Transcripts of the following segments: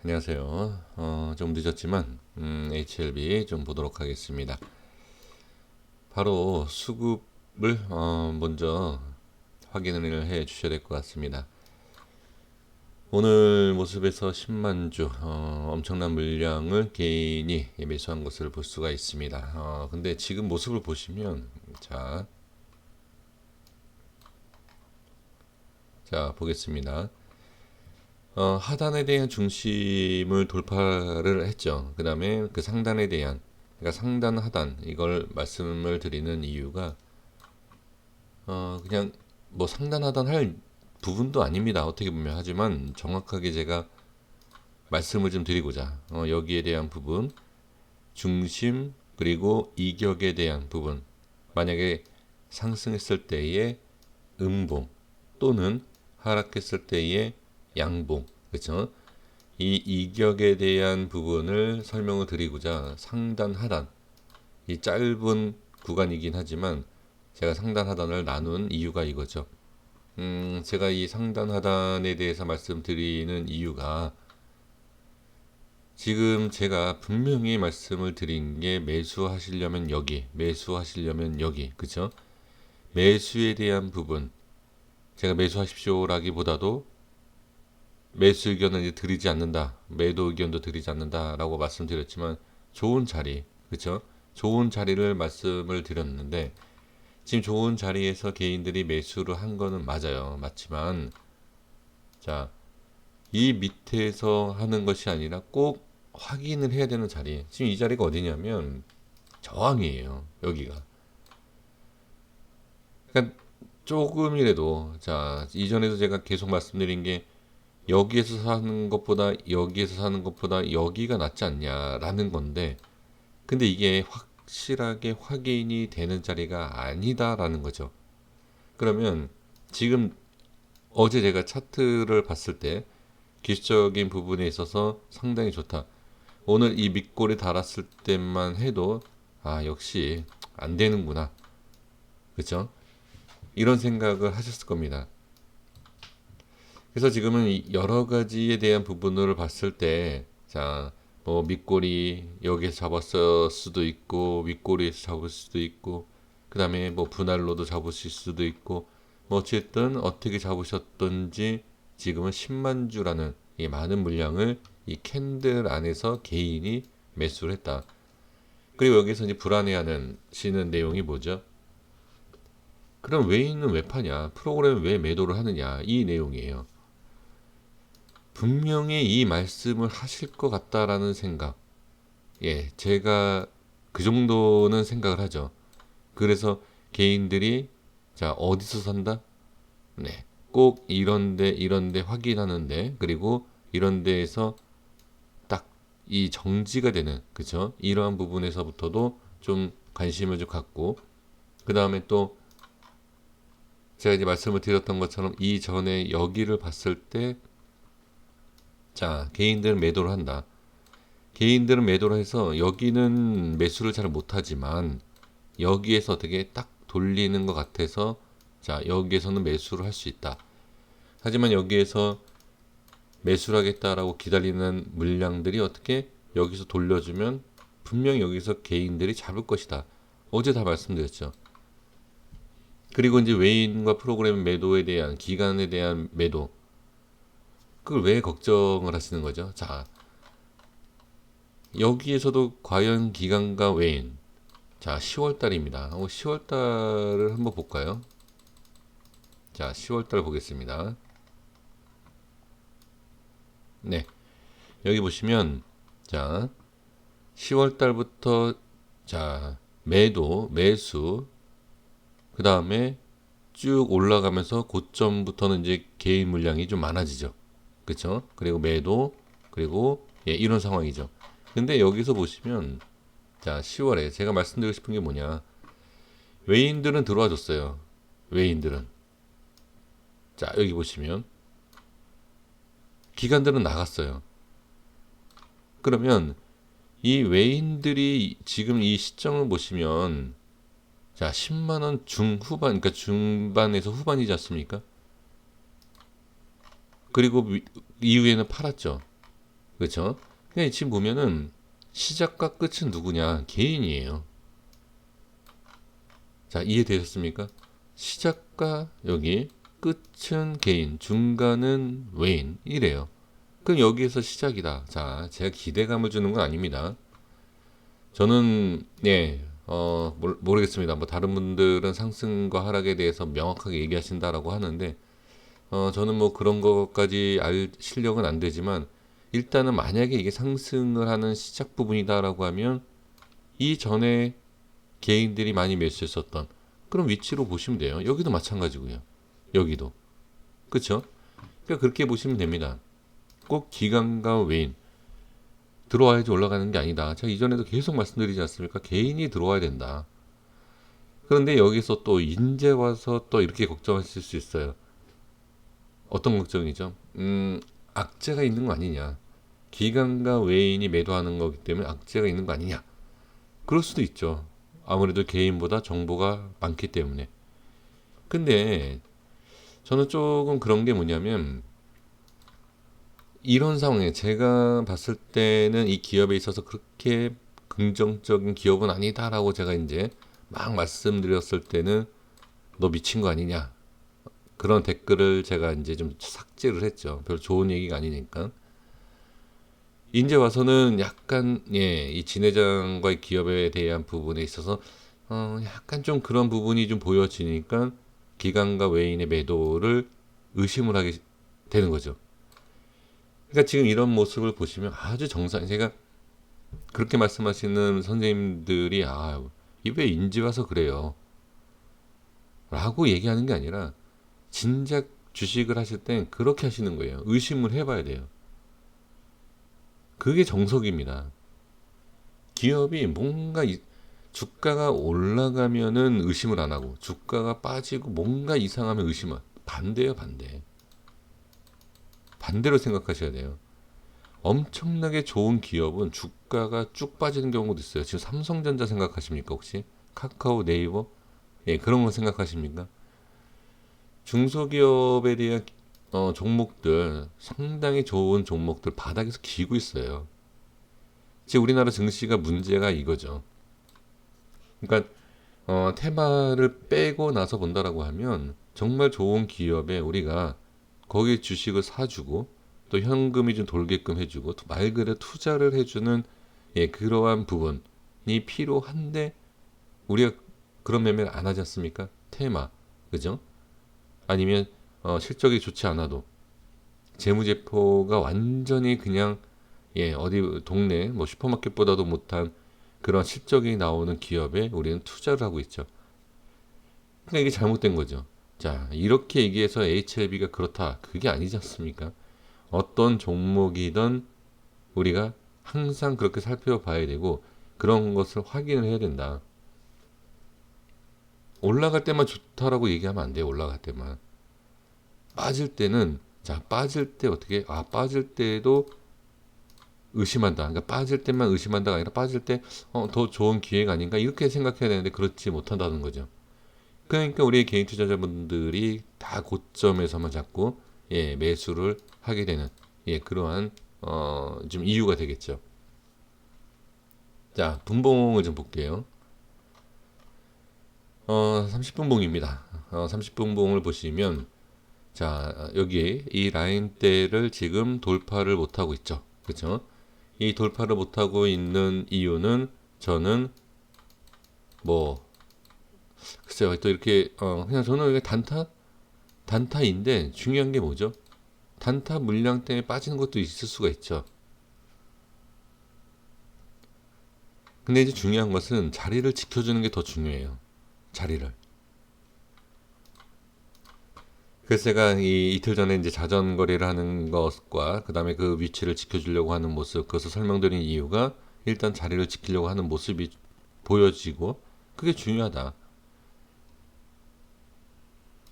안녕하세요. 좀 늦었지만 HLB 좀 보도록 하겠습니다. 바로 수급을 먼저 확인을 해 주셔야 될 것 같습니다. 오늘 모습에서 10만 주 엄청난 물량을 개인이 매수한 것을 볼 수가 있습니다. 근데 지금 모습을 보시면 자 보겠습니다. 하단에 대한 중심을 돌파를 했죠. 그 다음에 그 상단에 대한, 그러니까 상단, 하단, 이걸 말씀을 드리는 이유가, 그냥 뭐 상단, 하단 할 부분도 아닙니다. 어떻게 보면. 하지만 정확하게 제가 말씀을 좀 드리고자, 여기에 대한 부분, 중심, 그리고 이격에 대한 부분, 만약에 상승했을 때의 음봉, 또는 하락했을 때의 양봉, 그렇죠? 이 이격에 대한 부분을 설명을 드리고자 상단 하단, 이 짧은 구간이긴 하지만 제가 상단 하단을 나눈 이유가 이거죠. 제가 이 상단 하단에 대해서 말씀드리는 이유가, 지금 제가 분명히 말씀을 드린 게 매수하시려면 여기, 매수하시려면 여기, 그쵸? 매수에 대한 부분, 제가 매수하십시오라기보다도 매수 의견은 이제 드리지 않는다, 매도 의견도 드리지 않는다라고 말씀드렸지만, 좋은 자리, 그쵸? 좋은 자리를 말씀을 드렸는데, 지금 좋은 자리에서 개인들이 매수를 한 거는 맞아요. 맞지만, 자, 이 밑에서 하는 것이 아니라 꼭 확인을 해야 되는 자리. 지금 이 자리가 어디냐면 저항이에요. 여기가. 그러니까 조금이라도, 자, 이전에도 제가 계속 말씀드린 게, 여기에서 사는 것보다 여기에서 사는 것보다 여기가 낫지 않냐라는 건데, 근데 이게 확실하게 확인이 되는 자리가 아니다라는 거죠. 그러면 지금 어제 제가 차트를 봤을 때 기술적인 부분에 있어서 상당히 좋다. 오늘 이 밑골에 달았을 때만 해도 역시 안 되는구나. 그렇죠? 이런 생각을 하셨을 겁니다. 그래서 지금은 여러 가지에 대한 부분을 봤을 때, 자, 뭐 밑골이 여기서 잡았을 수도 있고 윗골에서 잡을 수도 있고, 그 다음에 뭐 분할로도 잡으실 수도 있고, 뭐 어쨌든 어떻게 잡으셨던지 지금은 10만 주라는 이 많은 물량을 이 캔들 안에서 개인이 매수를 했다. 그리고 여기서 이제 불안해하는 시는 내용이 뭐죠? 그럼 외인은 왜 파냐? 프로그램 왜 매도를 하느냐? 이 내용이에요. 분명히 이 말씀을 하실 것 같다라는 생각. 예, 제가 그 정도는 생각을 하죠. 그래서 개인들이, 자, 어디서 산다? 네. 꼭 이런데 확인하는데, 그리고 이런 데에서 딱 이 정지가 되는, 그쵸? 이러한 부분에서부터도 좀 관심을 좀 갖고, 그 다음에 또 제가 이제 말씀을 드렸던 것처럼 이전에 여기를 봤을 때, 자, 개인들은 매도를 한다. 개인들은 매도를 해서 여기는 매수를 잘 못하지만 여기에서 어떻게 딱 돌리는 것 같아서, 자, 여기에서는 매수를 할 수 있다. 하지만 여기에서 매수를 하겠다라고 기다리는 물량들이 어떻게 여기서 돌려주면 분명히 여기서 개인들이 잡을 것이다. 어제 다 말씀드렸죠. 그리고 이제 외인과 프로그램 매도에 대한, 기간에 대한 매도, 그걸 왜 걱정을 하시는 거죠? 자, 여기에서도 과연 기간과 외인, 자, 10월 달입니다. 10월 달을 한번 볼까요? 자, 10월 달 보겠습니다. 네. 여기 보시면, 자, 10월 달부터, 자, 매도, 매수, 그 다음에 쭉 올라가면서 고점부터는 이제 개인 물량이 좀 많아지죠. 그쵸? 그리고 매도, 그리고 예, 이런 상황이죠. 근데 여기서 보시면, 자, 10월에 제가 말씀드리고 싶은 게 뭐냐. 외인들은 들어와 줬어요. 외인들은. 자, 여기 보시면 기관들은 나갔어요. 그러면 이 외인들이 지금 이 시점을 보시면, 자, 10만 원 중후반, 그러니까 중반에서 후반이지 않습니까? 그리고 이후에는 팔았죠. 그렇죠? 그냥 지금 보면은 시작과 끝은 누구냐? 개인이에요. 자, 이해되셨습니까? 시작과 여기 끝은 개인, 중간은 외인 이래요. 그럼 여기에서 시작이다. 자, 제가 기대감을 주는 건 아닙니다. 저는 모르겠습니다. 뭐 다른 분들은 상승과 하락에 대해서 명확하게 얘기하신다라고 하는데 저는 뭐 그런 것까지 알 실력은 안 되지만 일단은 만약에 이게 상승을 하는 시작 부분이다라고 하면 이전에 개인들이 많이 매수했었던 그런 위치로 보시면 돼요. 여기도 마찬가지고요. 여기도. 그쵸? 그러니까 그렇게 보시면 됩니다. 꼭 기관과 외인 들어와야지 올라가는 게 아니다. 제가 이전에도 계속 말씀드리지 않습니까? 개인이 들어와야 된다. 그런데 여기서 또 인제 와서 또 이렇게 걱정하실 수 있어요. 어떤 걱정이죠? 악재가 있는 거 아니냐. 기관과 외인이 매도하는 거기 때문에 악재가 있는 거 아니냐. 그럴 수도 있죠. 아무래도 개인보다 정보가 많기 때문에. 근데 저는 조금 그런 게 뭐냐면 이런 상황에 제가 봤을 때는 이 기업에 있어서 그렇게 긍정적인 기업은 아니다라고 제가 이제 막 말씀드렸을 때는 너 미친 거 아니냐. 그런 댓글을 제가 이제 좀 삭제를 했죠. 별로 좋은 얘기가 아니니까. 이제 와서는 약간 이 진회장과의 기업에 대한 부분에 있어서 약간 좀 그런 부분이 좀 보여지니까 기관과 외인의 매도를 의심을 하게 되는 거죠. 그러니까 지금 이런 모습을 보시면 아주 정상. 제가 그렇게 말씀하시는 선생님들이 이왜 인지 와서 그래요? 라고 얘기하는 게 아니라 진작 주식을 하실 땐 그렇게 하시는 거예요. 의심을 해봐야 돼요. 그게 정석입니다. 기업이 뭔가 주가가 올라가면은 의심을 안 하고 주가가 빠지고 뭔가 이상하면 의심을 반대예요, 반대. 반대로 생각하셔야 돼요. 엄청나게 좋은 기업은 주가가 쭉 빠지는 경우도 있어요. 지금 삼성전자 생각하십니까, 혹시? 카카오, 네이버? 예, 그런 거 생각하십니까? 중소기업에 대한 종목들, 상당히 좋은 종목들 바닥에서 기고 있어요. 지금 우리나라 증시가 문제가 이거죠. 그러니까 테마를 빼고 나서 본다라고 하면 정말 좋은 기업에 우리가 거기에 주식을 사주고 또 현금이 좀 돌게끔 해주고 또 말 그대로 투자를 해주는 그러한 부분이 필요한데 우리가 그런 매매를 안 하지 않습니까? 테마, 그죠? 아니면 실적이 좋지 않아도 재무제표가 완전히 그냥 어디 동네 뭐 슈퍼마켓보다도 못한 그런 실적이 나오는 기업에 우리는 투자를 하고 있죠. 그러니까 이게 잘못된 거죠. 자, 이렇게 얘기해서 HLB가 그렇다. 그게 아니지 않습니까? 어떤 종목이든 우리가 항상 그렇게 살펴봐야 되고 그런 것을 확인을 해야 된다. 올라갈 때만 좋다라고 얘기하면 안 돼요. 올라갈 때만. 빠질 때는 자, 빠질 때 어떻게? 빠질 때도 의심한다. 그러니까 빠질 때만 의심한다가 아니라 빠질 때 더 좋은 기회가 아닌가 이렇게 생각해야 되는데 그렇지 못한다는 거죠. 그러니까 우리 개인 투자자분들이 다 고점에서만 잡고 매수를 하게 되는 그러한 좀 이유가 되겠죠. 자, 분봉을 좀 볼게요. 30분 봉입니다. 30분 봉을 보시면 자, 여기 이 라인대를 지금 돌파를 못하고 있죠. 그렇죠? 이 돌파를 못하고 있는 이유는 저는 뭐 글쎄요 또 이렇게 그냥 저는 이게 단타인데 중요한 게 뭐죠? 단타 물량 때문에 빠지는 것도 있을 수가 있죠. 근데 이제 중요한 것은 자리를 지켜주는 게 더 중요해요. 자리를. 그래서 제가 이 이틀 전에 이제 자전 거래를 하는 것과 그 다음에 그 위치를 지켜주려고 하는 모습, 그것을 설명드린 이유가 일단 자리를 지키려고 하는 모습이 보여지고 그게 중요하다.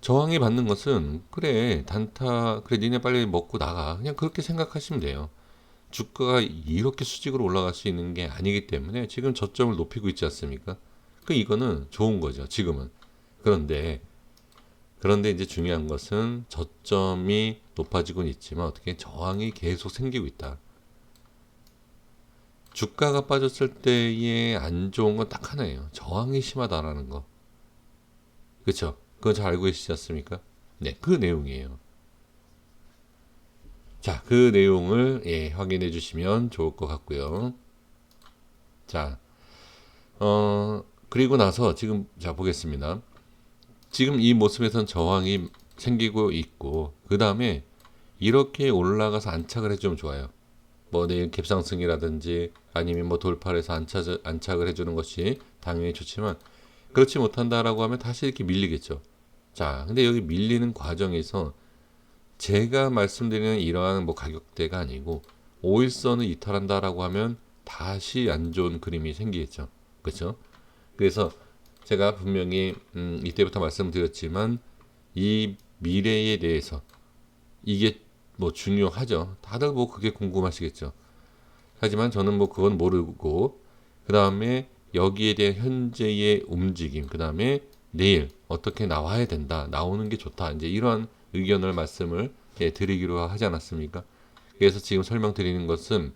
저항이 받는 것은 그래 단타 그래 니네 빨리 먹고 나가 그냥 그렇게 생각하시면 돼요. 주가가 이렇게 수직으로 올라갈 수 있는 게 아니기 때문에 지금 저점을 높이고 있지 않습니까? 이거는 좋은 거죠. 지금은. 그런데 이제 중요한 것은 저점이 높아지고는 있지만 어떻게 저항이 계속 생기고 있다. 주가가 빠졌을 때의 안 좋은 건 딱 하나예요. 저항이 심하다라는 거. 그렇죠? 그건 잘 알고 계시지 않습니까? 네, 그 내용이에요. 자, 그 내용을 확인해 주시면 좋을 것 같고요. 자, 그리고 나서 지금 자 보겠습니다. 지금 이 모습에선 저항이 생기고 있고 그 다음에 이렇게 올라가서 안착을 해주면 좋아요. 뭐 내일 갭상승이라든지 아니면 뭐 돌파를 해서 안착을 해주는 것이 당연히 좋지만 그렇지 못한다라고 하면 다시 이렇게 밀리겠죠. 자, 근데 여기 밀리는 과정에서 제가 말씀드리는 이러한 뭐 가격대가 아니고 5일선을 이탈한다라고 하면 다시 안 좋은 그림이 생기겠죠. 그렇죠? 그래서 제가 분명히 이때부터 말씀드렸지만 이 미래에 대해서 이게 뭐 중요하죠. 다들 뭐 그게 궁금하시겠죠. 하지만 저는 뭐 그건 모르고 그 다음에 여기에 대한 현재의 움직임, 그 다음에 내일 어떻게 나와야 된다, 나오는 게 좋다, 이제 이러한 의견을 말씀을 드리기로 하지 않았습니까? 그래서 지금 설명드리는 것은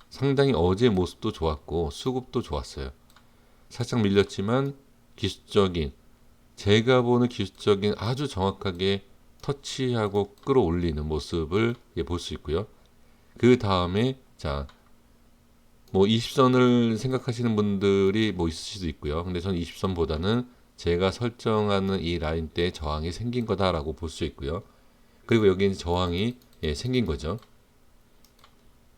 상당히 어제 모습도 좋았고 수급도 좋았어요. 살짝 밀렸지만 기술적인, 제가 보는 기술적인 아주 정확하게 터치하고 끌어올리는 모습을 볼 수 있고요. 그 다음에 자, 뭐 20선을 생각하시는 분들이 뭐 있을 수도 있고요. 근데 저는 20선보다는 제가 설정하는 이 라인대에 저항이 생긴 거다라고 볼 수 있고요. 그리고 여기 이제 저항이 생긴 거죠.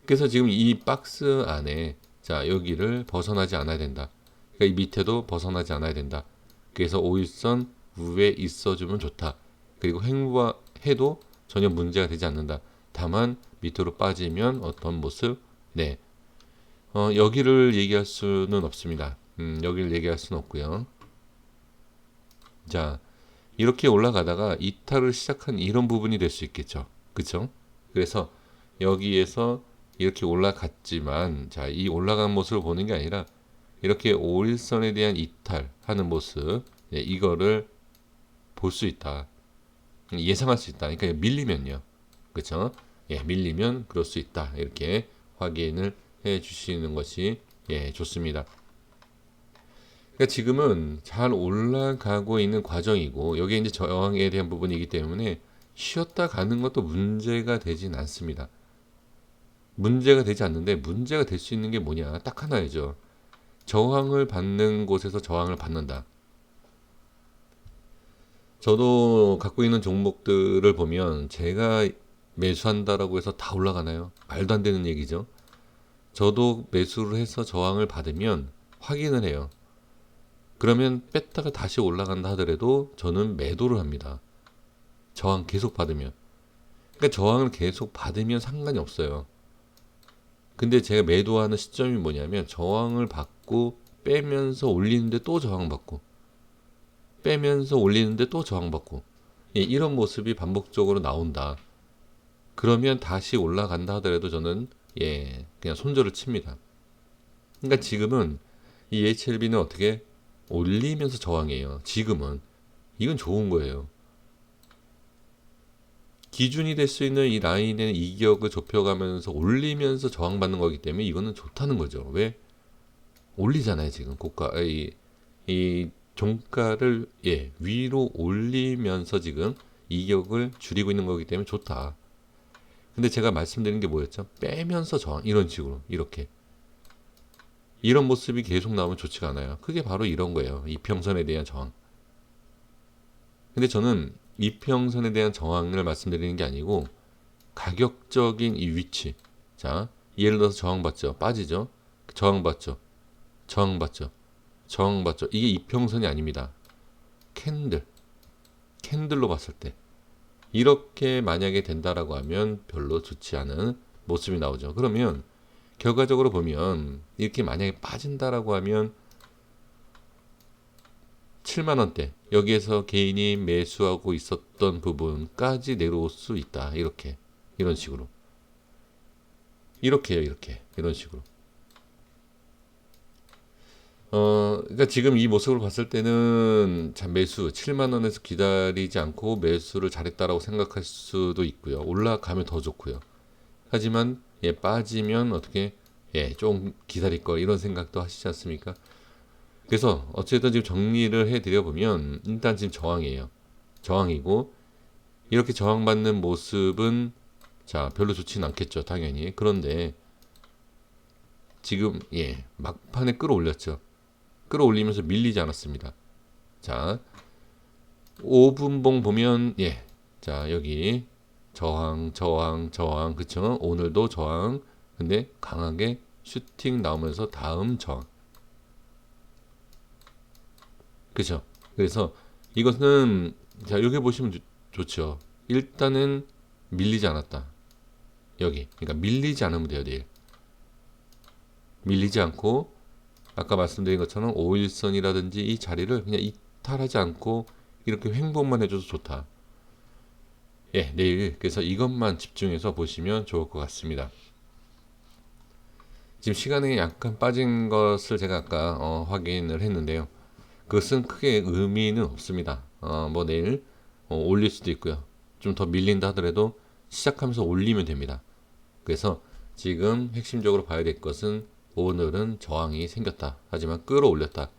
그래서 지금 이 박스 안에 자, 여기를 벗어나지 않아야 된다. 그러니까 이 밑에도 벗어나지 않아야 된다. 그래서 5일선 위에 있어주면 좋다. 그리고 행보해도 전혀 문제가 되지 않는다. 다만 밑으로 빠지면 어떤 모습? 네, 여기를 얘기할 수는 없습니다. 여기를 얘기할 수는 없고요. 자, 이렇게 올라가다가 이탈을 시작한 이런 부분이 될 수 있겠죠. 그쵸? 그래서 여기에서 이렇게 올라갔지만, 자, 이 올라간 모습을 보는 게 아니라 이렇게 5일선에 대한 이탈하는 모습, 이거를 볼 수 있다. 예상할 수 있다. 그러니까 밀리면요. 그쵸? 밀리면 그럴 수 있다. 이렇게 확인을 해 주시는 것이 좋습니다. 그러니까 지금은 잘 올라가고 있는 과정이고 여기에 이제 저항에 대한 부분이기 때문에 쉬었다 가는 것도 문제가 되진 않습니다. 문제가 되지 않는데 문제가 될 수 있는 게 뭐냐? 딱 하나이죠. 저항을 받는 곳에서 저항을 받는다. 저도 갖고 있는 종목들을 보면 제가 매수한다라고 해서 다 올라가나요? 말도 안 되는 얘기죠. 저도 매수를 해서 저항을 받으면 확인을 해요. 그러면 뺐다가 다시 올라간다 하더라도 저는 매도를 합니다. 저항 계속 받으면. 그러니까 저항을 계속 받으면 상관이 없어요. 근데 제가 매도하는 시점이 뭐냐면 저항을 받고 빼면서 올리는데 또 저항받고 빼면서 올리는데 또 저항받고 이런 모습이 반복적으로 나온다. 그러면 다시 올라간다 하더라도 저는 그냥 손절을 칩니다. 그러니까 지금은 이 HLB는 어떻게 올리면서 저항이에요. 지금은 이건 좋은 거예요. 기준이 될 수 있는 이 라인의 이격을 좁혀가면서 올리면서 저항받는 거기 때문에 이거는 좋다는 거죠. 왜? 올리잖아요. 지금 고가 이 종가를 위로 올리면서 지금 이격을 줄이고 있는 거기 때문에 좋다. 근데 제가 말씀드린 게 뭐였죠? 빼면서 저항, 이런 식으로 이렇게 이런 모습이 계속 나오면 좋지가 않아요. 그게 바로 이런 거예요. 이평선에 대한 저항. 근데 저는 이평선에 대한 저항을 말씀드리는 게 아니고 가격적인 이 위치. 자, 예를 들어서 저항받죠. 빠지죠. 저항받죠. 저항받죠. 저항받죠. 이게 이평선이 아닙니다. 캔들로 봤을 때 이렇게 만약에 된다라고 하면 별로 좋지 않은 모습이 나오죠. 그러면 결과적으로 보면 이렇게 만약에 빠진다라고 하면 7만원대 여기에서 개인이 매수하고 있었던 부분까지 내려올 수 있다. 이렇게 이런 식으로 이렇게요. 이렇게 이런 식으로 그러니까 지금 이 모습을 봤을 때는 참 매수 7만원에서 기다리지 않고 매수를 잘했다라고 생각할 수도 있고요. 올라가면 더 좋고요. 하지만 빠지면 어떻게 예, 좀 기다릴 걸 이런 생각도 하시지 않습니까? 그래서 어쨌든 지금 정리를 해드려 보면 일단 지금 저항이에요. 저항이고 이렇게 저항받는 모습은 자 별로 좋지는 않겠죠, 당연히. 그런데 지금 예 막판에 끌어올렸죠. 끌어올리면서 밀리지 않았습니다. 자 5분봉 보면 예, 자 여기 저항 저항 저항 그쵸? 오늘도 저항 근데 강하게 슈팅 나오면서 다음 저항 그죠? 그래서 이것은 자 여기 보시면 좋죠. 일단은 밀리지 않았다. 여기 그러니까 밀리지 않으면 돼요. 내일 밀리지 않고 아까 말씀드린 것처럼 5일선이라든지 이 자리를 그냥 이탈하지 않고 이렇게 횡보만 해줘도 좋다. 예, 내일 그래서 이것만 집중해서 보시면 좋을 것 같습니다. 지금 시간이 약간 빠진 것을 제가 아까 확인을 했는데요. 그것은 크게 의미는 없습니다. 뭐 내일 올릴 수도 있고요. 좀 더 밀린다 하더라도 시작하면서 올리면 됩니다. 그래서 지금 핵심적으로 봐야 될 것은 오늘은 저항이 생겼다. 하지만 끌어올렸다.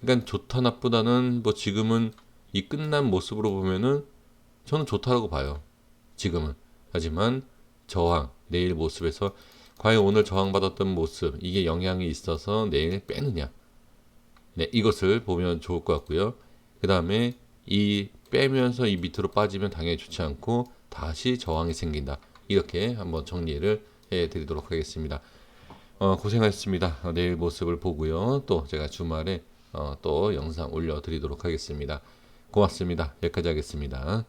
그러니까 좋다 나쁘다는 뭐 지금은 이 끝난 모습으로 보면은 저는 좋다라고 봐요. 지금은. 하지만 저항, 내일 모습에서 과연 오늘 저항받았던 모습, 이게 영향이 있어서 내일 빼느냐. 네, 이것을 보면 좋을 것 같고요. 그 다음에 이 빼면서 이 밑으로 빠지면 당연히 좋지 않고 다시 저항이 생긴다. 이렇게 한번 정리를 해드리도록 하겠습니다. 고생하셨습니다. 내일 모습을 보고요. 또 제가 주말에 또 영상 올려드리도록 하겠습니다. 고맙습니다. 여기까지 하겠습니다.